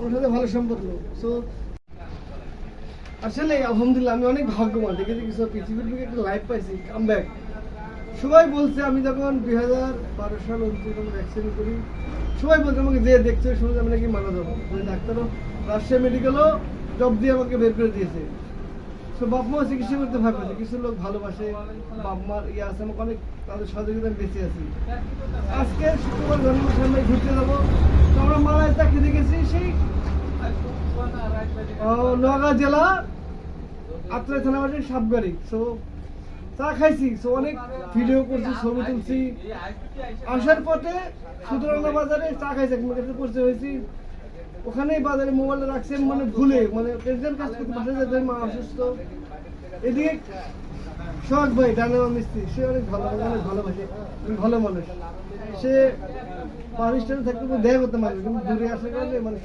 ওর সাথে ভালো সম্পর্ক। সো আসলে আলহামদুলিল্লাহ আমি অনেক ভাগ্যবান, দেখেছি কিছু পৃথিবীর বুকে একটা লাইফ পাইছি, কাম ব্যাক। সবাই বলছে আমি যখন 2012 সাল 29 ভ্যাকসিন করি, সবাই বলছে আমাকে যে দেখছে শুনে আমি নাকি মারা যাবো। ডাক্তারও রাজশাহী মেডিকেলও জব দিয়ে আমাকে বের করে দিয়েছে। তো বাপ মা চিকিৎসা করতে ভয় পাচ্ছে, কিছু লোক ভালোবাসে, বাপ মার ইয়ে আছে, আমাকে অনেক তাদের সহযোগিতা আমি বেঁচে আছি। আজকে শুক্রবার জন্মের সামনে ঘুরতে যাবো, তো আমরা মালায় চা খেতে গেছি সেই নোয়াগাঁ জেলা আত্রাই থানাবাসী সাবগাড়ি। সো চা খাইছি, সো অনেক ভিডিও করছি, ছবি তুলছি। আসার পথে সুতরাঙ্গা বাজারে চা খাইছি, এক মেয়ের সাথে পরিচয় হয়েছি। ওখানেই বাজারে মোবাইলটা রাখছি, মানে ভুলে, মানে টেনশন কাজ করতে বাসায় যেতে, মা অসুস্থ। এদিকে সোহাগ ভাই ডানামা মিস্ত্রি, সে অনেক ভালো, অনেক ভালোবাসে, ভালো মানুষ। সে বাস স্ট্যান্ডে থাকতে দেখা করতে পারবে, কিন্তু দূরে আসার কারণে মানে